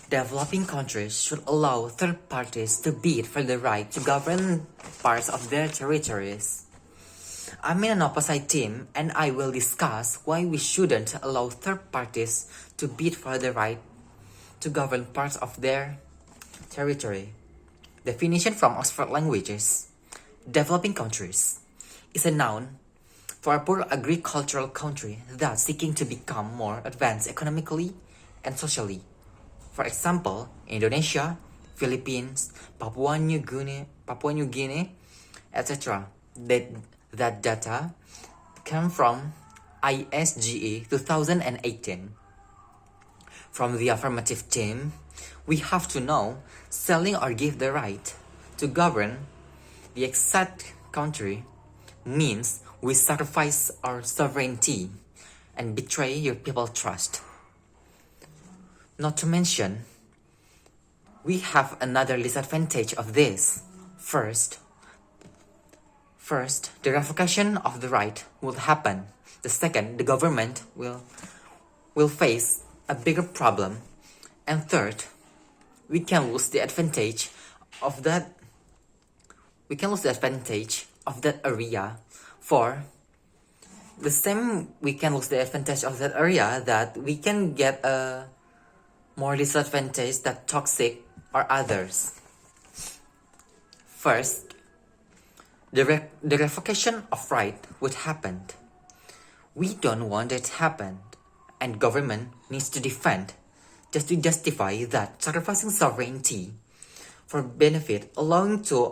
Developing countries should allow third parties to bid for the right to govern parts of their territories. I'm in an opposite team, and I will discuss why we shouldn't allow third parties to bid for the right to govern parts of their territory. Definition from Oxford Languages. Developing countries is a noun for a poor agricultural country that's seeking to become more advanced economically and socially. For example, Indonesia, Philippines, Papua New Guinea, etc. That data came from ISGE 2018. From the affirmative team, we have to know selling or give the right to govern the exact country means we sacrifice our sovereignty and betray your people's trust. Not to mention, we have another disadvantage of this. First, the revocation of the right will happen. The second, the government will face a bigger problem. And third, we can lose the advantage of that. We can lose the advantage of that area. For the same, we can lose the advantage of that area that we can get a more disadvantage that toxic or others. First, the revocation of right would happen. We don't want it to happen, and government needs to defend just to justify that sacrificing sovereignty for benefit, allowing to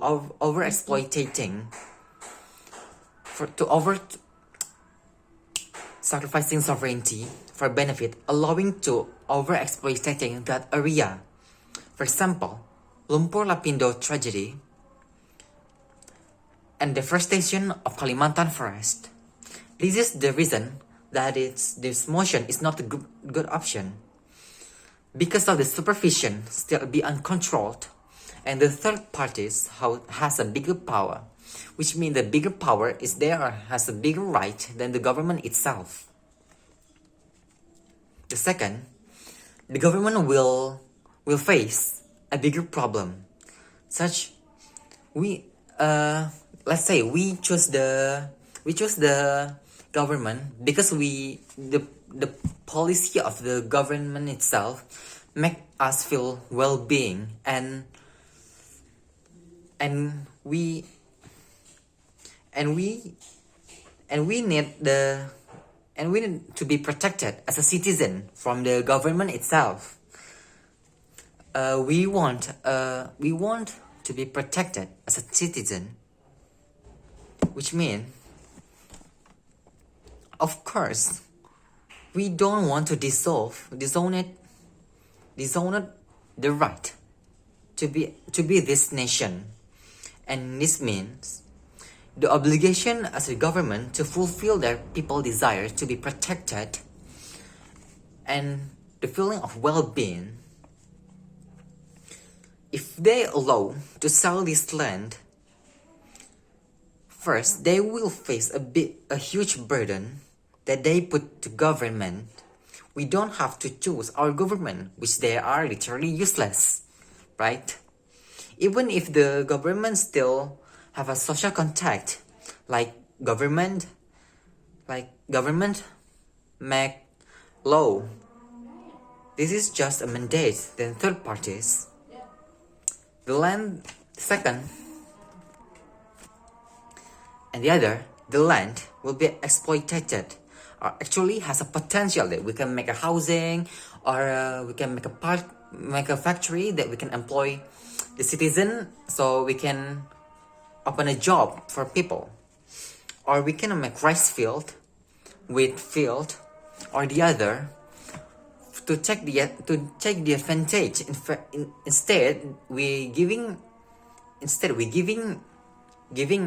sacrificing sovereignty for benefit, allowing to overexploiting that area. For example, Lumpur Lapindo tragedy and deforestation of Kalimantan forest. This is the reason that this motion is not a good option. Because of the supervision still be uncontrolled, and the third parties has a bigger power, which means the bigger power is there or has a bigger right than the government itself. The second, the government will face a bigger problem. Let's say we choose the government because the policy of the government itself make us feel well-being and we need to be protected as a citizen from the government itself. We want to be protected as a citizen, which means, of course, we don't want to disown the right to be this nation, and this means the obligation as a government to fulfill their people's desire to be protected and the feeling of well-being. If they allow to sell this land, first they will face a huge burden that they put to government. We don't have to choose our government, which they are literally useless, right? Even if the government still have a social contact, like government make law. This is just a mandate than third parties. The land will be exploited, or actually has a potential that we can make a housing, or we can make a factory that we can employ the citizen, so we can open a job for people, or we can make rice field, wheat field, or the other to take the advantage. Instead we giving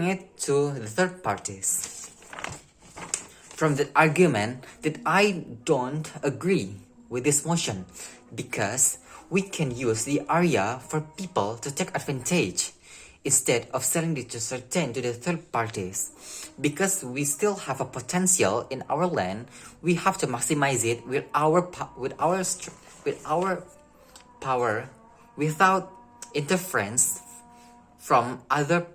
it to the third parties. From that argument that I don't agree with this motion, because we can use the area for people to take advantage instead of selling it to the third parties. Because we still have a potential in our land, we have to maximize it with our power without interference from other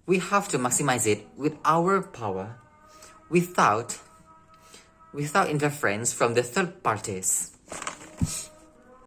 we have to maximize it with our power without interference from the third parties.